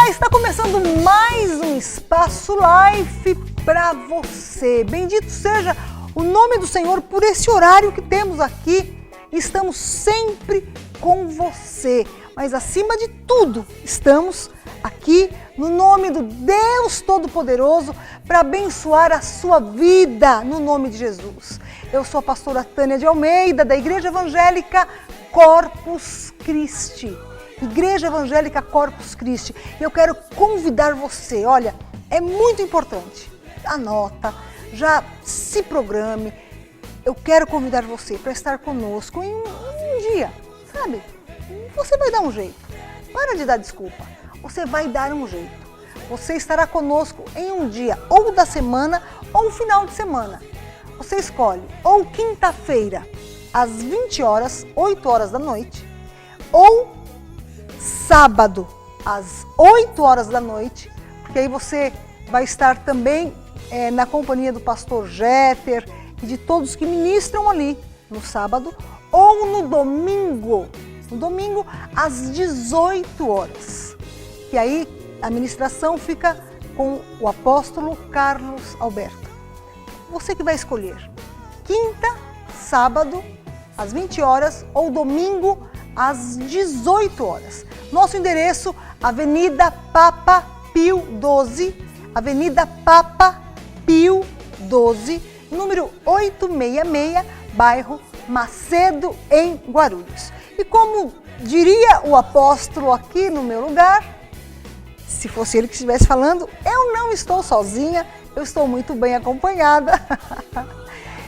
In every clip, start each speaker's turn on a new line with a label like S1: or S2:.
S1: Está começando mais um Espaço Life para você. Bendito seja o nome do Senhor por esse horário que temos aqui. Estamos sempre com você, mas acima de tudo, estamos aqui no nome do Deus Todo-Poderoso para abençoar a sua vida, no nome de Jesus. Eu sou a pastora Tânia de Almeida, da Igreja Evangélica Corpus Christi. Igreja Evangélica Corpus Christi. Eu quero convidar você, olha, é muito importante, anota, já se programe. Eu quero convidar você para estar conosco em um dia, sabe? Você vai dar um jeito, para de dar desculpa, você vai dar um jeito. Você estará conosco em um dia, ou da semana, ou final de semana. Você escolhe, ou quinta-feira, às 20 horas, 8 horas da noite, ou sábado, às 8 horas da noite, porque aí você vai estar também na companhia do pastor Jeter e de todos que ministram ali no sábado, ou no domingo às 18 horas, que aí a ministração fica com o apóstolo Carlos Alberto. Você que vai escolher, quinta, sábado, às 20 horas, ou domingo, às 18 horas. Nosso endereço, Avenida Papa Pio 12, Avenida Papa Pio 12, número 866, bairro Macedo, em Guarulhos. E como diria o apóstolo aqui no meu lugar, se fosse ele que estivesse falando, eu não estou sozinha, eu estou muito bem acompanhada.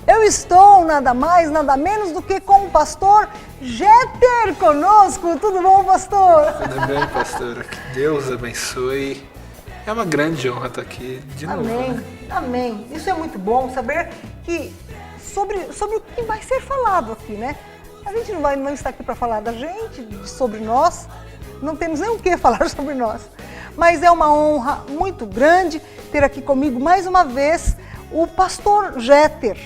S1: Eu estou nada mais, nada menos do que com o pastor Jeter conosco. Tudo bom, pastor?
S2: Tudo bem, pastora. Que Deus abençoe. É uma grande honra estar aqui de novo.
S1: Amém, né? Amém. Isso é muito bom, saber que sobre o que vai ser falado aqui, né? A gente não está aqui para falar da gente, sobre nós. Não temos nem o que falar sobre nós. Mas é uma honra muito grande ter aqui comigo mais uma vez o pastor Jeter,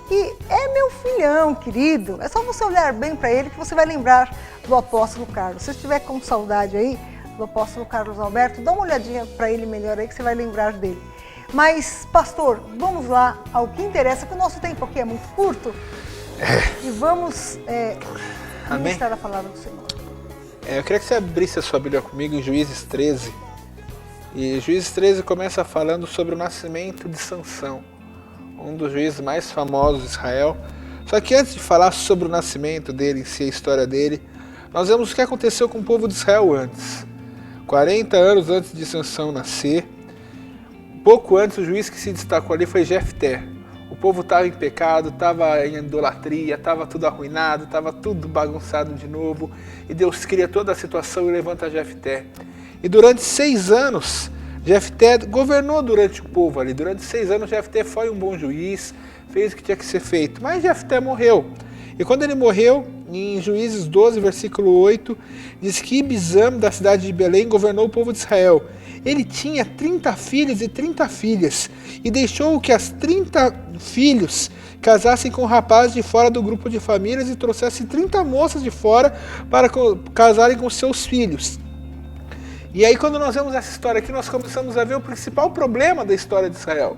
S1: que é meu filhão querido. É só você olhar bem para ele que você vai lembrar do apóstolo Carlos. Se estiver com saudade aí do apóstolo Carlos Alberto, dá uma olhadinha para ele melhor aí que você vai lembrar dele. Mas, pastor, vamos lá ao que interessa, que o nosso tempo aqui é muito curto. E vamos ministrar a palavra do Senhor.
S2: Eu queria que você abrisse a sua Bíblia comigo em Juízes 13. E Juízes 13 começa falando sobre o nascimento de Sansão, um dos juízes mais famosos de Israel. Só que antes de falar sobre o nascimento dele, em si, a história dele, nós vemos o que aconteceu com o povo de Israel antes. 40 anos antes de Sansão nascer, pouco antes, o juiz que se destacou ali foi Jefté. O povo estava em pecado, estava em idolatria, estava tudo arruinado, estava tudo bagunçado de novo. E Deus cria toda a situação e levanta Jefté. E durante 6 anos, Jefté governou durante o povo ali. Durante 6 anos, Jefté foi um bom juiz, fez o que tinha que ser feito. Mas Jefté morreu. E quando ele morreu, em Juízes 12, versículo 8, diz que Ibizam, da cidade de Belém, governou o povo de Israel. Ele tinha 30 filhos e 30 filhas, e deixou que as 30 filhos casassem com rapazes de fora do grupo de famílias e trouxessem 30 moças de fora para casarem com seus filhos. E aí, quando nós vemos essa história aqui, nós começamos a ver o principal problema da história de Israel.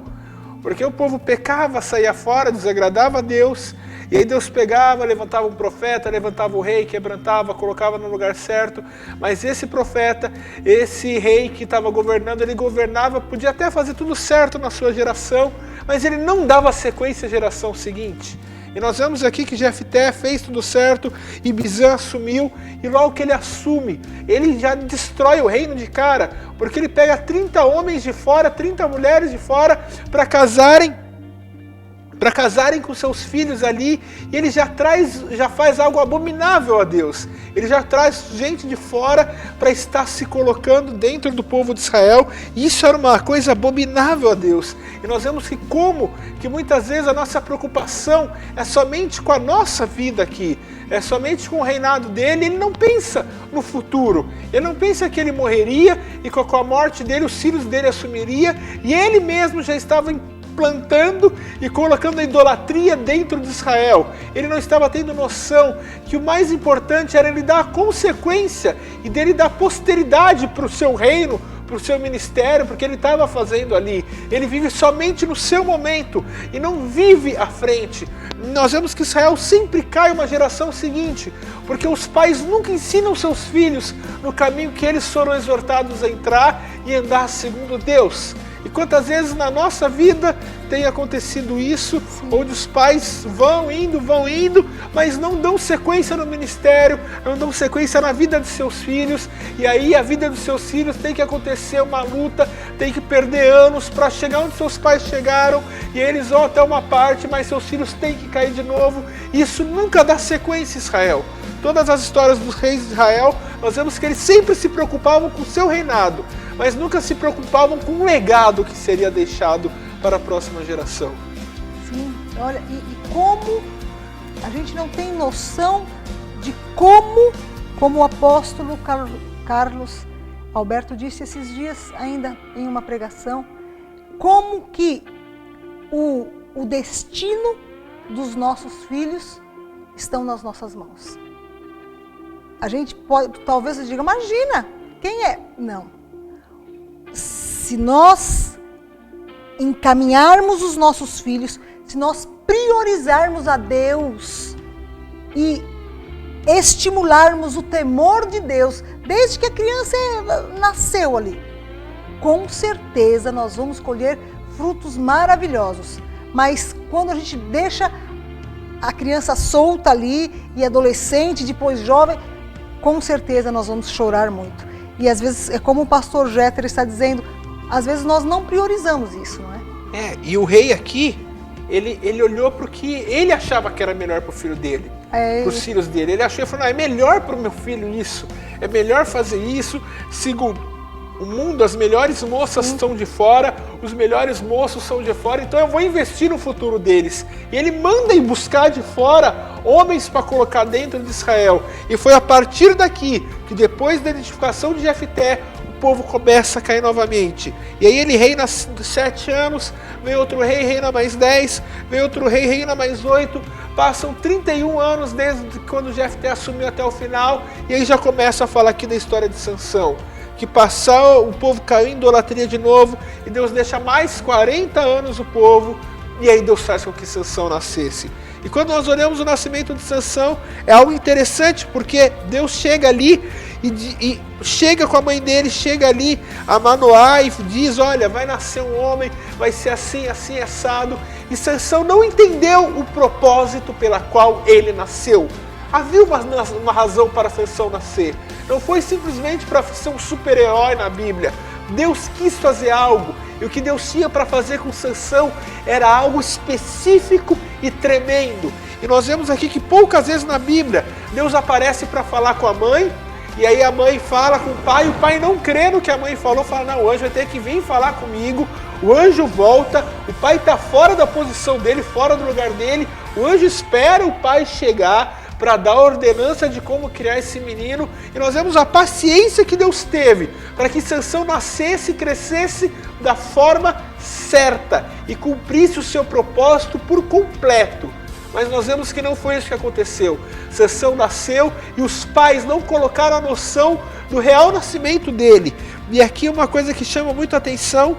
S2: Porque o povo pecava, saía fora, desagradava a Deus, e aí Deus pegava, levantava um profeta, levantava o rei, quebrantava, colocava no lugar certo. Mas esse profeta, esse rei que estava governando, ele governava, podia até fazer tudo certo na sua geração, mas ele não dava sequência à geração seguinte. E nós vemos aqui que Jefté fez tudo certo, Ibizam assumiu, e logo que ele assume, ele já destrói o reino de cara, porque ele pega 30 homens de fora, 30 mulheres de fora, para casarem com seus filhos ali, e ele já faz algo abominável a Deus. Ele já traz gente de fora para estar se colocando dentro do povo de Israel, e isso era uma coisa abominável a Deus. E nós vemos que muitas vezes a nossa preocupação é somente com a nossa vida aqui, é somente com o reinado dele. Ele não pensa no futuro, ele não pensa que ele morreria e com a morte dele os filhos dele assumiriam, e ele mesmo já estava implantando e colocando a idolatria dentro de Israel. Ele não estava tendo noção que o mais importante era ele dar a consequência e dele dar posteridade para o seu reino, para o seu ministério, porque ele estava fazendo ali. Ele vive somente no seu momento e não vive à frente. Nós vemos que Israel sempre cai uma geração seguinte, porque os pais nunca ensinam seus filhos no caminho que eles foram exortados a entrar e andar segundo Deus. E quantas vezes na nossa vida tem acontecido isso, onde os pais vão indo, mas não dão sequência no ministério, não dão sequência na vida de seus filhos, e aí a vida dos seus filhos tem que acontecer uma luta, tem que perder anos para chegar onde seus pais chegaram, e eles vão até uma parte, mas seus filhos têm que cair de novo. Isso nunca dá sequência, Israel. Todas as histórias dos reis de Israel, nós vemos que eles sempre se preocupavam com o seu reinado, mas nunca se preocupavam com o legado que seria deixado para a próxima geração.
S1: Sim, olha, e como a gente não tem noção de como o apóstolo Carlos Alberto disse esses dias ainda em uma pregação, como que o destino dos nossos filhos estão nas nossas mãos. A gente pode, talvez você diga, imagina, quem é? Não. Se nós encaminharmos os nossos filhos, se nós priorizarmos a Deus e estimularmos o temor de Deus, desde que a criança nasceu ali, com certeza nós vamos colher frutos maravilhosos. Mas quando a gente deixa a criança solta ali, e adolescente, depois jovem, com certeza nós vamos chorar muito. E às vezes, é como o pastor Jeter está dizendo, às vezes nós não priorizamos isso, não é?
S2: E o rei aqui, ele olhou para o que ele achava que era melhor para o filho dele, para os filhos dele. Ele achou e falou, não, é melhor para o meu filho isso, é melhor fazer isso. Segundo o mundo, as melhores moças estão de fora, os melhores moços são de fora, então eu vou investir no futuro deles. E ele manda ir buscar de fora homens para colocar dentro de Israel. E foi a partir daqui que, depois da edificação de Jefté, o povo começa a cair novamente. E aí ele reina 7 anos, vem outro rei, reina mais 10, vem outro rei, reina mais 8, passam 31 anos desde quando Jefté assumiu até o final, e aí já começa a falar aqui da história de Sansão, que passou, o povo caiu em idolatria de novo, e Deus deixa mais 40 anos o povo, e aí Deus faz com que Sansão nascesse. E quando nós olhamos o nascimento de Sansão, é algo interessante, porque Deus chega ali, e chega com a mãe dele, chega ali a Manoá e diz, olha, vai nascer um homem, vai ser assim, assim, assado. E Sansão não entendeu o propósito pela qual ele nasceu. Havia uma razão para Sansão nascer. Não foi simplesmente para ser um super-herói na Bíblia. Deus quis fazer algo, e o que Deus tinha para fazer com Sansão era algo específico e tremendo. E nós vemos aqui que poucas vezes na Bíblia Deus aparece para falar com a mãe, e aí a mãe fala com o pai não crê no que a mãe falou, fala, não, o anjo vai ter que vir falar comigo. O anjo volta, o pai está fora da posição dele, fora do lugar dele, o anjo espera o pai chegar para dar a ordenança de como criar esse menino. E nós vemos a paciência que Deus teve para que Sansão nascesse e crescesse da forma certa e cumprisse o seu propósito por completo. Mas nós vemos que não foi isso que aconteceu. Sansão nasceu e os pais não colocaram a noção do real nascimento dele. E aqui uma coisa que chama muito a atenção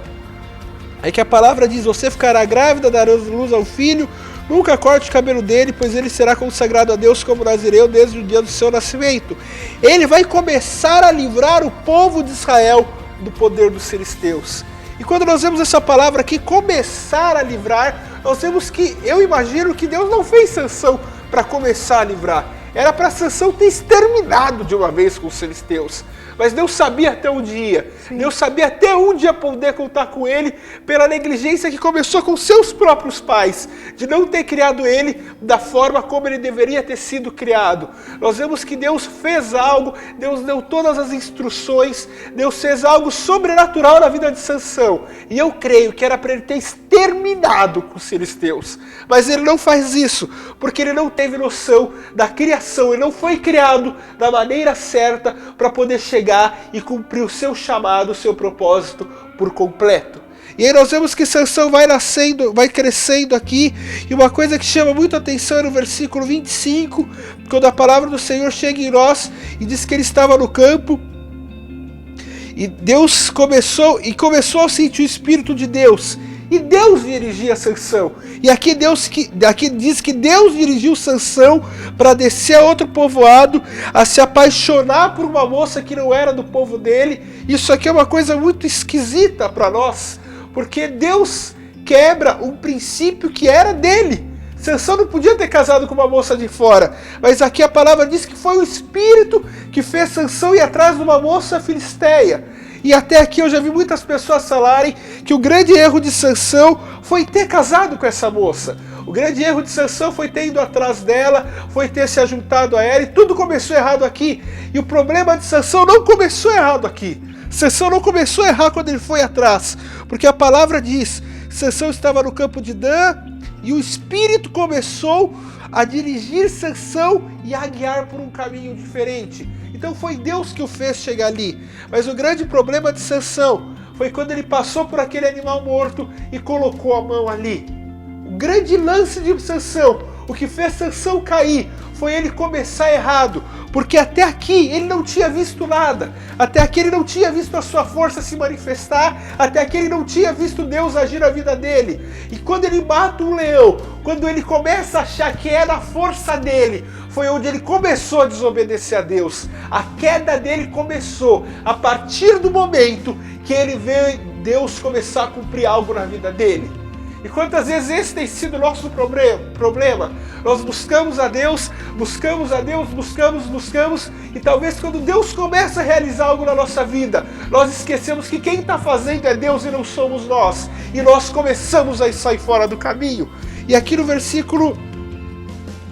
S2: é que a palavra diz, você ficará grávida, dará luz ao filho, nunca corte o cabelo dele, pois ele será consagrado a Deus como nazireu desde o dia do seu nascimento. Ele vai começar a livrar o povo de Israel do poder dos filisteus. E quando nós vemos essa palavra aqui, começar a livrar, nós vemos que, eu imagino que Deus não fez Sansão para começar a livrar. Era para Sansão ter exterminado de uma vez com os filisteus. Mas Deus sabia até onde ia. Sim. Deus sabia até onde ia poder contar com ele, pela negligência que começou com seus próprios pais, de não ter criado ele da forma como ele deveria ter sido criado. Nós vemos que Deus fez algo, Deus deu todas as instruções, Deus fez algo sobrenatural na vida de Sansão. E eu creio que era para ele ter exterminado com os filisteus. Mas ele não faz isso, porque ele não teve noção da criação, ele não foi criado da maneira certa para poder chegar e cumprir o seu chamado, o seu propósito por completo. E aí nós vemos que Sansão vai nascendo, vai crescendo aqui. E uma coisa que chama muito a atenção é no versículo 25, quando a palavra do Senhor chega em nós e diz que ele estava no campo. E Deus começou a sentir o Espírito de Deus. E Deus dirigia Sansão. E aqui diz que Deus dirigiu Sansão para descer a outro povoado, a se apaixonar por uma moça que não era do povo dele. Isso aqui é uma coisa muito esquisita para nós, porque Deus quebra um princípio que era dele. Sansão não podia ter casado com uma moça de fora, mas aqui a palavra diz que foi o Espírito que fez Sansão ir atrás de uma moça filisteia. E até aqui eu já vi muitas pessoas falarem que o grande erro de Sansão foi ter casado com essa moça. O grande erro de Sansão foi ter ido atrás dela, foi ter se ajuntado a ela, e tudo começou errado aqui. E o problema de Sansão não começou errado aqui. Sansão não começou a errar quando ele foi atrás, porque a palavra diz: Sansão estava no campo de Dan, e o Espírito começou a dirigir Sansão e a guiar por um caminho diferente. Então foi Deus que o fez chegar ali. Mas o grande problema de Sansão foi quando ele passou por aquele animal morto e colocou a mão ali. O grande lance de Sansão, o que fez Sansão cair, foi ele começar errado, porque até aqui ele não tinha visto nada, até aqui ele não tinha visto a sua força se manifestar, até aqui ele não tinha visto Deus agir na vida dele. E quando ele mata um leão, quando ele começa a achar que é da força dele, foi onde ele começou a desobedecer a Deus. A queda dele começou a partir do momento que ele vê Deus começar a cumprir algo na vida dele. E quantas vezes esse tem sido o nosso problema? Nós buscamos a Deus, buscamos, e talvez quando Deus começa a realizar algo na nossa vida, nós esquecemos que quem está fazendo é Deus e não somos nós. E nós começamos a sair fora do caminho. E aqui no versículo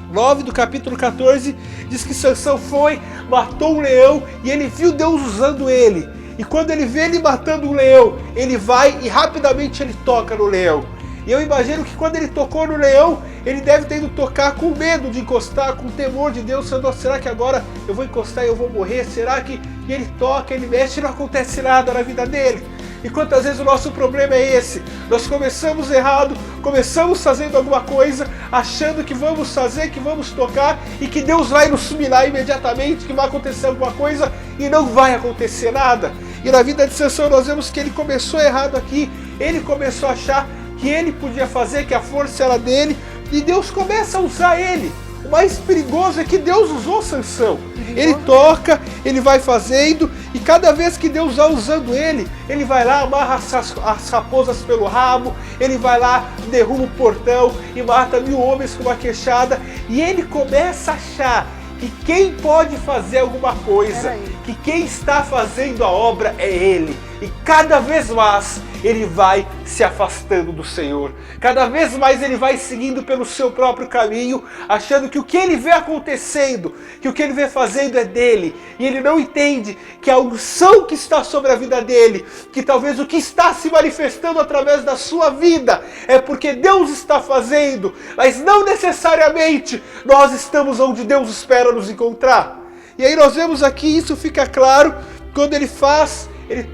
S2: 9 do capítulo 14, diz que Sansão foi, matou um leão e ele viu Deus usando ele. E quando ele vê ele matando um leão, ele vai e rapidamente ele toca no leão. E eu imagino que quando ele tocou no leão, ele deve ter ido tocar com medo de encostar, com temor de Deus, falando: será que agora eu vou encostar e eu vou morrer? Será que... E ele toca, ele mexe e não acontece nada na vida dele. E quantas vezes o nosso problema é esse? Nós começamos errado, começamos fazendo alguma coisa, achando que vamos fazer, que vamos tocar, e que Deus vai nos mirar imediatamente, que vai acontecer alguma coisa, e não vai acontecer nada. E na vida de Sansão nós vemos que ele começou errado aqui, ele começou a achar que ele podia fazer, que a força era dele, e Deus começa a usar ele. O mais perigoso é que Deus usou Sansão. Ele toca, ele vai fazendo, e cada vez que Deus vai usando ele, ele vai lá, amarra as raposas pelo rabo, ele vai lá, derruba o portão e mata 1000 homens com uma queixada, e ele começa a achar que quem pode fazer alguma coisa, que quem está fazendo a obra é ele. E cada vez mais ele vai se afastando do Senhor. Cada vez mais ele vai seguindo pelo seu próprio caminho, achando que o que ele vê acontecendo, que o que ele vê fazendo é dele. E ele não entende que a unção que está sobre a vida dele, que talvez o que está se manifestando através da sua vida, é porque Deus está fazendo, mas não necessariamente nós estamos onde Deus espera nos encontrar. E aí nós vemos aqui, isso fica claro, quando ele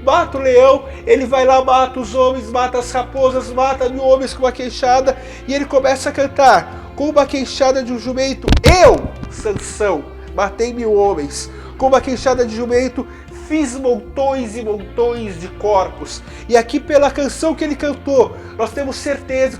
S2: mata o leão, ele vai lá, mata os homens, mata as raposas, mata 1000 homens com uma queixada, e ele começa a cantar com uma queixada de um jumento: eu, Sansão, matei 1000 homens, com uma queixada de jumento, fiz montões e montões de corpos. E aqui pela canção que ele cantou, nós temos certeza,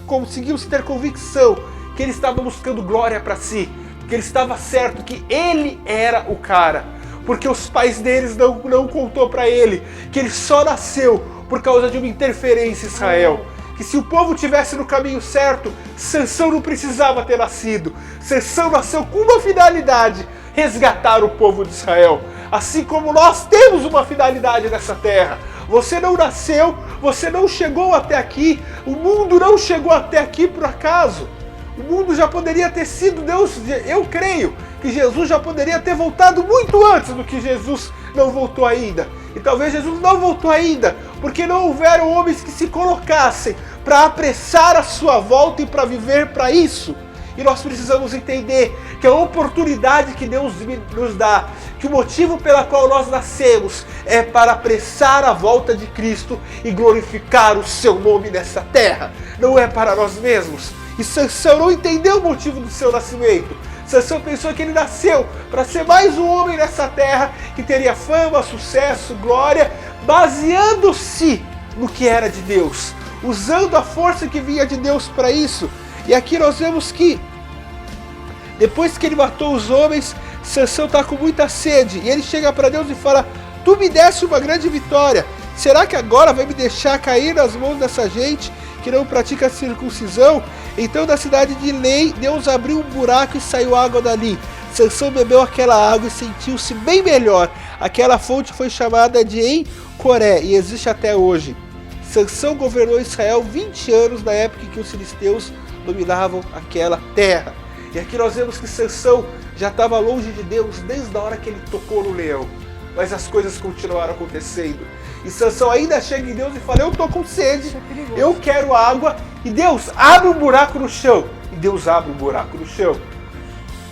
S2: conseguimos ter convicção que ele estava buscando glória para si, que ele estava certo que ele era o cara. Porque os pais deles não contou para ele que ele só nasceu por causa de uma interferência em Israel. Que se o povo tivesse no caminho certo, Sansão não precisava ter nascido. Sansão nasceu com uma finalidade: resgatar o povo de Israel. Assim como nós temos uma finalidade nessa terra. Você não nasceu, você não chegou até aqui, o mundo não chegou até aqui por acaso. O mundo já poderia ter sido Deus, eu creio que Jesus já poderia ter voltado muito antes do que Jesus não voltou ainda. E talvez Jesus não voltou ainda, porque não houveram homens que se colocassem para apressar a sua volta e para viver para isso. E nós precisamos entender que a oportunidade que Deus nos dá, que o motivo pela qual nós nascemos é para apressar a volta de Cristo e glorificar o seu nome nessa terra. Não é para nós mesmos. E Sansão não entendeu o motivo do seu nascimento. Sansão pensou que ele nasceu para ser mais um homem nessa terra que teria fama, sucesso, glória, baseando-se no que era de Deus, usando a força que vinha de Deus para isso. E aqui nós vemos que depois que ele matou os homens, Sansão está com muita sede. E ele chega para Deus e fala: tu me deste uma grande vitória. Será que agora vai me deixar cair nas mãos dessa gente que não pratica a circuncisão? Então da cidade de Lei, Deus abriu um buraco e saiu água dali. Sansão bebeu aquela água e sentiu-se bem melhor. Aquela fonte foi chamada de En-Coré e existe até hoje. Sansão governou Israel 20 anos na época em que os filisteus dominavam aquela terra. E aqui nós vemos que Sansão já estava longe de Deus desde a hora que ele tocou no leão. Mas as coisas continuaram acontecendo. E Sansão ainda chega em Deus e fala: eu estou com sede, eu quero água. E Deus abre um buraco no chão. E Deus abre um buraco no chão.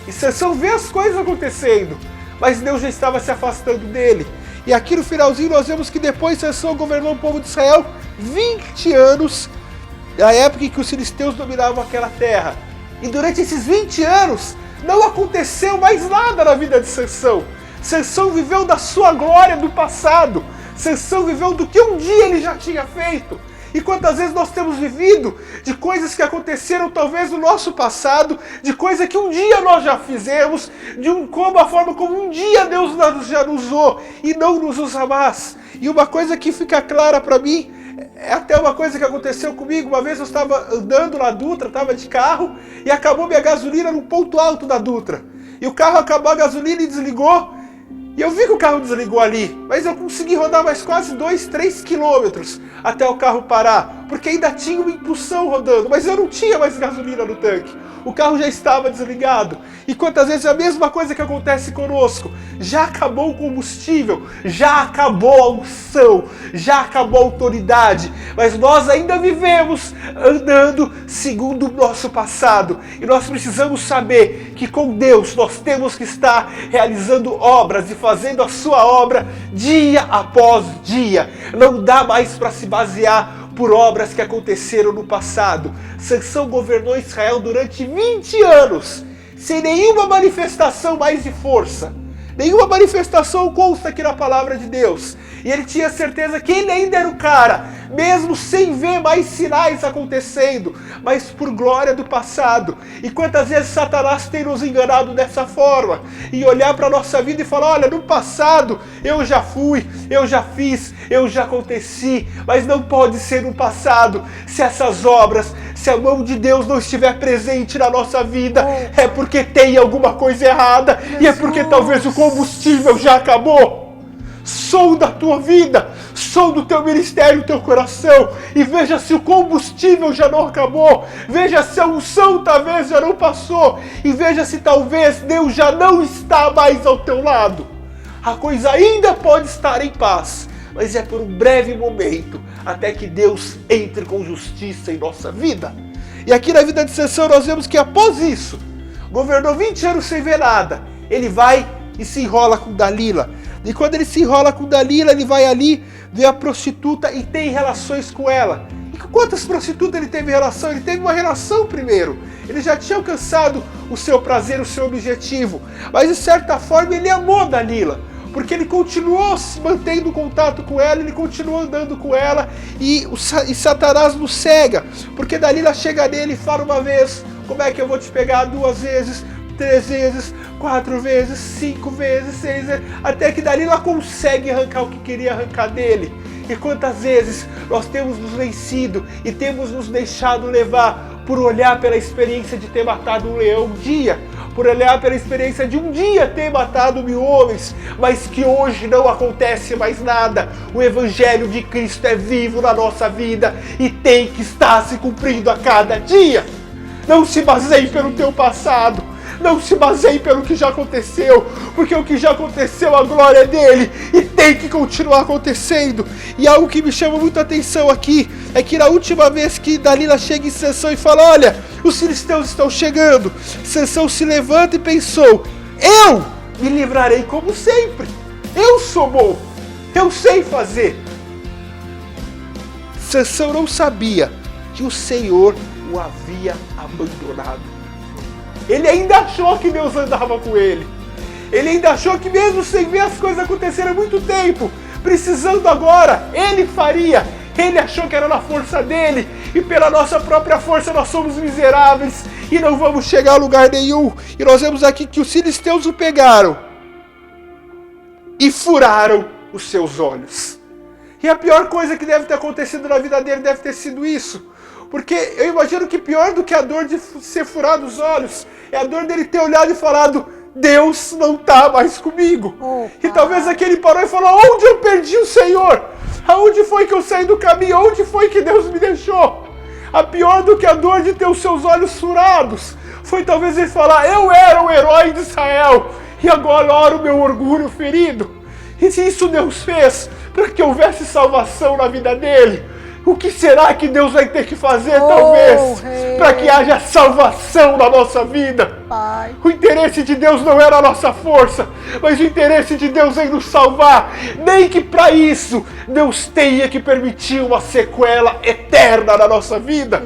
S2: E Sansão vê as coisas acontecendo, mas Deus já estava se afastando dele. E aqui no finalzinho nós vemos que depois Sansão governou o povo de Israel 20 anos, na época em que os filisteus dominavam aquela terra. E durante esses 20 anos não aconteceu mais nada na vida de Sansão. Sansão viveu da sua glória do passado. Sansão viveu do que um dia ele já tinha feito. E quantas vezes nós temos vivido de coisas que aconteceram talvez no nosso passado, de coisa que um dia nós já fizemos, como a forma como um dia Deus já nos usou e não nos usa mais. E uma coisa que fica clara para mim, é até uma coisa que aconteceu comigo. Uma vez eu estava andando na Dutra, estava de carro e acabou minha gasolina no ponto alto da Dutra. E o carro acabou a gasolina e desligou. E eu vi que o carro desligou ali, mas eu consegui rodar mais quase 2, 3 quilômetros até o carro parar, porque ainda tinha uma impulsão rodando, mas eu não tinha mais gasolina no tanque. O carro já estava desligado. E quantas vezes é a mesma coisa que acontece conosco? Já acabou o combustível, já acabou a unção, já acabou a autoridade, mas nós ainda vivemos andando segundo o nosso passado. E nós precisamos saber que com Deus nós temos que estar realizando obras e fazendo a sua obra dia após dia. Não dá mais para se basear por obras que aconteceram no passado. Sansão governou Israel durante 20 anos, sem nenhuma manifestação mais de força. Nenhuma manifestação consta aqui na palavra de Deus. E ele tinha certeza que ele ainda era o cara, mesmo sem ver mais sinais acontecendo, mas por glória do passado. E quantas vezes Satanás tem nos enganado dessa forma, e olhar para a nossa vida e falar: olha, no passado eu já fui, eu já fiz, eu já aconteci, mas não pode ser no passado. Se essas obras, se a mão de Deus não estiver presente na nossa vida, é porque tem alguma coisa errada, e é porque talvez o combustível já acabou. Sonda a tua vida, sonda o teu ministério, o teu coração, e veja se o combustível já não acabou, veja se a unção talvez já não passou, e veja se talvez Deus já não está mais ao teu lado. A coisa ainda pode estar em paz, mas é por um breve momento, até que Deus entre com justiça em nossa vida. E aqui na vida de Sansão nós vemos que após isso, governou 20 anos sem ver nada, ele vai e se enrola com Dalila. E quando ele se enrola com Dalila, ele vai ali, vê a prostituta e tem relações com ela. E com quantas prostitutas ele teve relação? Ele teve uma relação primeiro. Ele já tinha alcançado o seu prazer, o seu objetivo. Mas de certa forma ele amou Dalila, porque ele continuou se mantendo contato com ela, ele continuou andando com ela, e Satanás nos cega, porque Dalila chega nele e fala uma vez: como é que eu vou te pegar 2 vezes, 3 vezes, 4 vezes, 5 vezes, 6 vezes, até que Dalila consegue arrancar o que queria arrancar dele. E quantas vezes nós temos nos vencido e temos nos deixado levar por olhar pela experiência de ter matado um leão um dia, por olhar pela experiência de um dia ter matado 1000 homens, mas que hoje não acontece mais nada. O Evangelho de Cristo é vivo na nossa vida e tem que estar se cumprindo a cada dia. Não se baseie pelo teu passado. Não se baseie pelo que já aconteceu, porque o que já aconteceu, a glória é dele e tem que continuar acontecendo. E algo que me chama muita atenção aqui é que na última vez que Dalila chega em Sansão e fala: olha, os filisteus estão chegando, Sansão se levanta e pensou: eu me livrarei como sempre, eu sou bom, eu sei fazer. Sansão não sabia que o Senhor o havia abandonado. Ele ainda achou que Deus andava com ele. Ele ainda achou que mesmo sem ver as coisas acontecerem há muito tempo, precisando agora, ele faria. Ele achou que era na força dele, e pela nossa própria força nós somos miseráveis e não vamos chegar a lugar nenhum. E nós vemos aqui que os filisteus o pegaram e furaram os seus olhos. E a pior coisa que deve ter acontecido na vida dele deve ter sido isso. Porque eu imagino que pior do que a dor de ser furado os olhos é a dor dele ter olhado e falado: Deus não está mais comigo. E talvez aqui ele parou e falou: onde eu perdi o Senhor? Aonde foi que eu saí do caminho? Onde foi que Deus me deixou? A pior do que a dor de ter os seus olhos furados foi talvez ele falar: eu era o herói de Israel e agora o meu orgulho ferido. E se isso Deus fez para que houvesse salvação na vida dele, o que será que Deus vai ter que fazer, talvez, para que haja salvação na nossa vida?
S1: Pai.
S2: O interesse de Deus não era a nossa força, mas o interesse de Deus em nos salvar. Nem que para isso Deus tenha que permitir uma sequela eterna na nossa vida,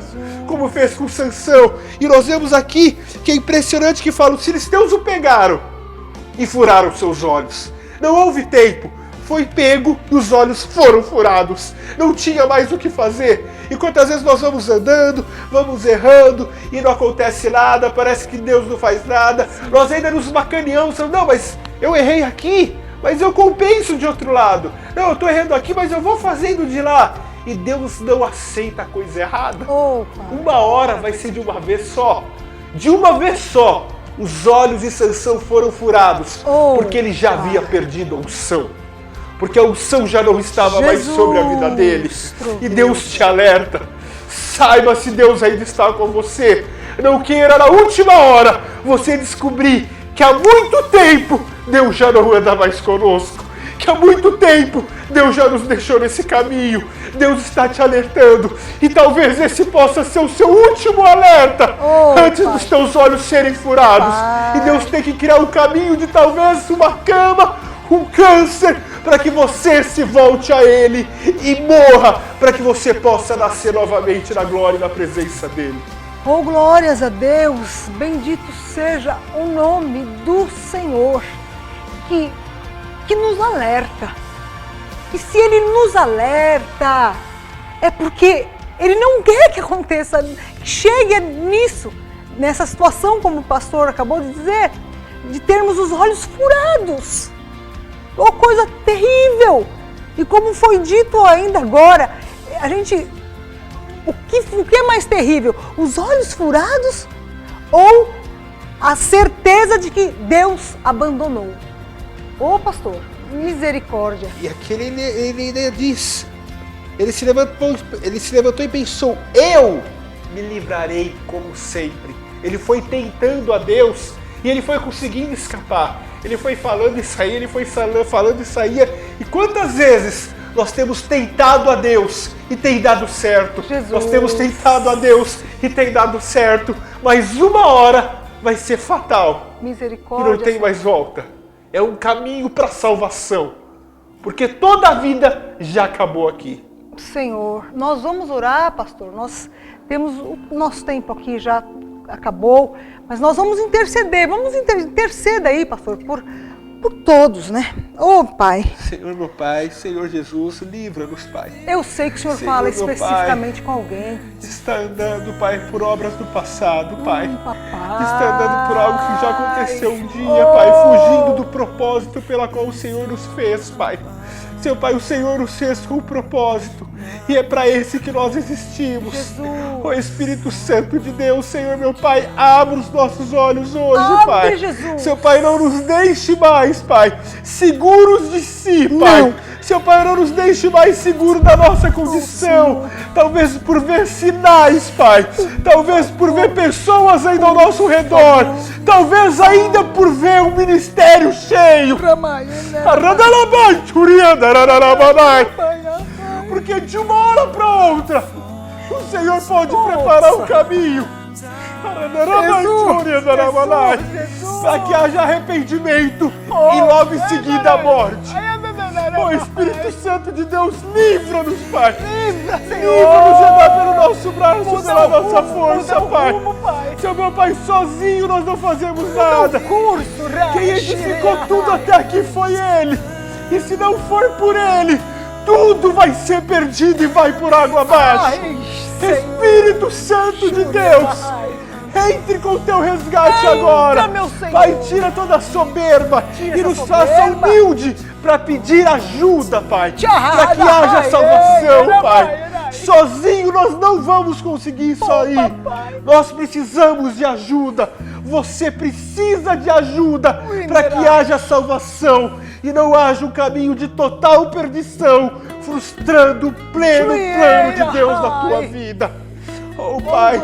S2: como fez com Sansão. E nós vemos aqui que é impressionante que fala: os filisteus o pegaram e furaram seus olhos. Não houve tempo. Foi pego e os olhos foram furados. Não tinha mais o que fazer. E quantas vezes nós vamos andando, vamos errando e não acontece nada, parece que Deus não faz nada. Nós ainda nos macaneamos, não, mas eu errei aqui, mas eu compenso de outro lado. Não, eu estou errando aqui, mas eu vou fazendo de lá. E Deus não aceita a coisa errada. Uma hora vai ser de uma vez só. De uma vez só, os olhos de Sansão foram furados, porque ele já havia perdido a unção. Porque a unção já não estava mais sobre a vida dele. E Deus te alerta. Saiba se Deus ainda está com você. Não queira na última hora você descobrir que há muito tempo Deus já não anda mais conosco. Que há muito tempo Deus já nos deixou nesse caminho. Deus está te alertando. E talvez esse possa ser o seu último alerta antes dos teus olhos serem furados. E Deus tem que criar um caminho de talvez uma cama, um câncer, para que você se volte a Ele e morra, para que você possa nascer novamente na glória e na presença dEle.
S1: Oh, glórias a Deus! Bendito seja o nome do Senhor, que nos alerta. E se Ele nos alerta, é porque Ele não quer que aconteça, que chegue nisso, nessa situação, como o pastor acabou de dizer, de termos os olhos furados. Oh, coisa terrível! E como foi dito ainda agora, o que é mais terrível? Os olhos furados ou a certeza de que Deus abandonou? Ô, pastor, misericórdia!
S2: E aquele ele diz, ele se levantou e pensou: eu me livrarei como sempre. Ele foi tentando a Deus e ele foi conseguindo escapar. Ele foi falando e saía, ele foi falando e saía. E quantas vezes nós temos tentado a Deus e tem dado certo?
S1: Jesus.
S2: Nós temos tentado a Deus e tem dado certo. Mas uma hora vai ser fatal.
S1: Misericórdia.
S2: E não tem mais volta. É um caminho para a salvação. Porque toda a vida já acabou aqui.
S1: Senhor, nós vamos orar, pastor. Nós temos o nosso tempo aqui já acabou, mas nós vamos interceder. Interceda aí, pastor, por todos, né? Ô, Pai.
S2: Senhor, meu Pai, Senhor Jesus, livra-nos, Pai.
S1: Eu sei que o Senhor fala especificamente com alguém.
S2: Está andando, Pai, por obras do passado, Pai.
S1: Papai.
S2: Está andando por algo que já aconteceu um dia, Pai, fugindo do propósito pela qual o Senhor nos fez, Pai. Seu Pai, o Senhor nos fez com um propósito, e é para esse que nós existimos.
S1: Jesus.
S2: O Espírito Santo de Deus, Senhor, meu Pai, abra os nossos olhos hoje,
S1: Abre,
S2: Pai.
S1: Jesus.
S2: Seu Pai, não nos deixe mais, Pai, seguros de si, Pai.
S1: Não.
S3: Seu Pai, não nos deixe mais seguro da nossa condição. Talvez por ver sinais, Pai. Talvez por ver pessoas ainda ao nosso redor. Talvez ainda por ver um ministério cheio. Porque de uma hora para outra, o Senhor pode preparar um caminho. Para que haja arrependimento e logo em seguida a morte. Oh, Espírito Santo de Deus, livra-nos, Pai. Livra-nos de andar pelo nosso braço, pela nossa força, Pai. Seu meu Pai, sozinho nós não fazemos nada. Quem edificou tudo até aqui foi Ele. E se não for por Ele, tudo vai ser perdido e vai por água abaixo. Espírito Santo de Deus, entre com o teu resgate agora. Pai, tira toda a soberba e nos faça humilde para pedir ajuda, Pai. Para que haja salvação, Pai. Sozinho nós não vamos conseguir isso aí. Nós precisamos de ajuda. Você precisa de ajuda para que haja salvação e não haja um caminho de total perdição, frustrando o pleno plano de Deus na tua vida. Oh, Pai,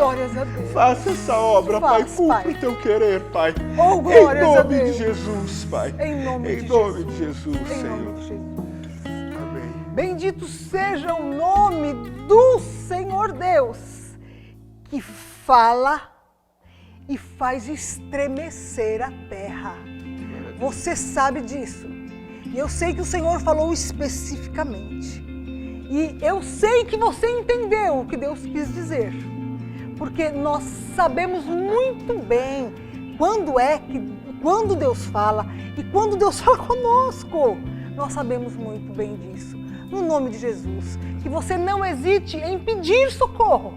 S3: faça essa obra, Pai, cumpra o teu querer, Pai. Em nome de Jesus, Pai. Em nome de Jesus, Senhor. Amém.
S1: Bendito seja o nome do Senhor Deus, que fala e faz estremecer a terra. Você sabe disso. E eu sei que o Senhor falou especificamente. E eu sei que você entendeu o que Deus quis dizer, porque nós sabemos muito bem quando Deus fala e quando Deus fala conosco. Nós sabemos muito bem disso. No nome de Jesus, que você não hesite em pedir socorro,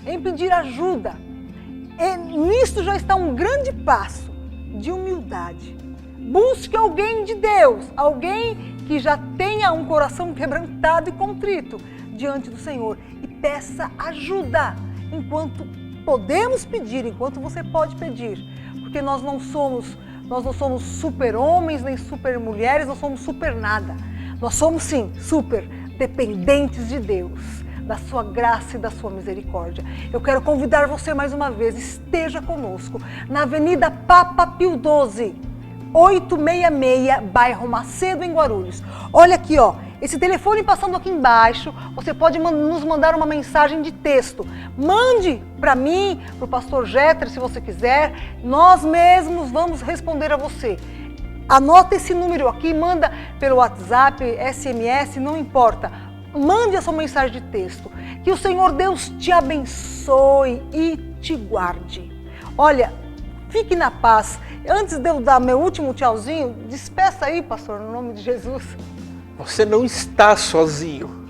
S1: em pedir ajuda. E nisso já está um grande passo de humildade. Busque alguém de Deus, alguém que já tenha um coração quebrantado e contrito diante do Senhor e peça ajuda enquanto podemos pedir, enquanto você pode pedir, porque nós não somos super homens nem super mulheres, nós somos super nada. Nós somos sim super dependentes de Deus, da sua graça e da sua misericórdia. Eu quero convidar você mais uma vez, esteja conosco na Avenida Papa Pio XII, 866, bairro Macedo, em Guarulhos. Olha aqui, ó, esse telefone passando aqui embaixo, você pode nos mandar uma mensagem de texto. Mande para mim, para o pastor Jeter, se você quiser. Nós mesmos vamos responder a você. Anota esse número aqui, manda pelo WhatsApp, SMS, não importa. Mande a sua mensagem de texto. Que o Senhor Deus te abençoe e te guarde. Olha, fique na paz. Antes de eu dar meu último tchauzinho, despeça aí, pastor, no nome de Jesus.
S2: Você não está sozinho.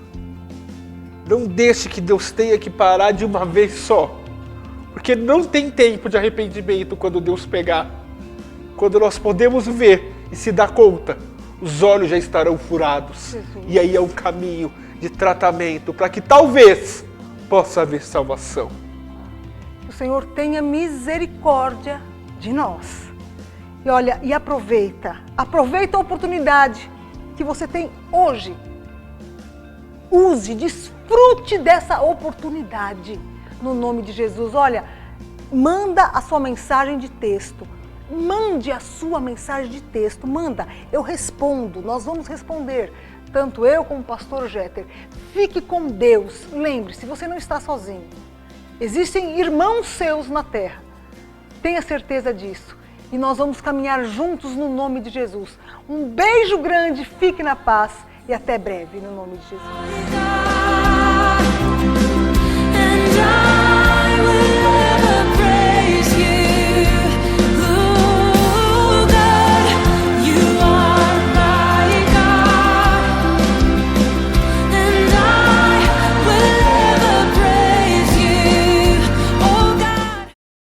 S2: Não deixe que Deus tenha que parar de uma vez só. Porque não tem tempo de arrependimento quando Deus pegar. Quando nós podemos ver e se dar conta, os olhos já estarão furados. Jesus. E aí é um caminho de tratamento para que talvez possa haver salvação.
S1: Que o Senhor tenha misericórdia de nós. E olha, e aproveita a oportunidade que você tem hoje. Use, desfrute dessa oportunidade no nome de Jesus. Olha, manda a sua mensagem de texto. Mande a sua mensagem de texto, manda, eu respondo, nós vamos responder, tanto eu como o pastor Jeter. Fique com Deus, lembre-se, você não está sozinho. Existem irmãos seus na terra, tenha certeza disso. E nós vamos caminhar juntos no nome de Jesus. Um beijo grande, fique na paz e até breve no nome de Jesus.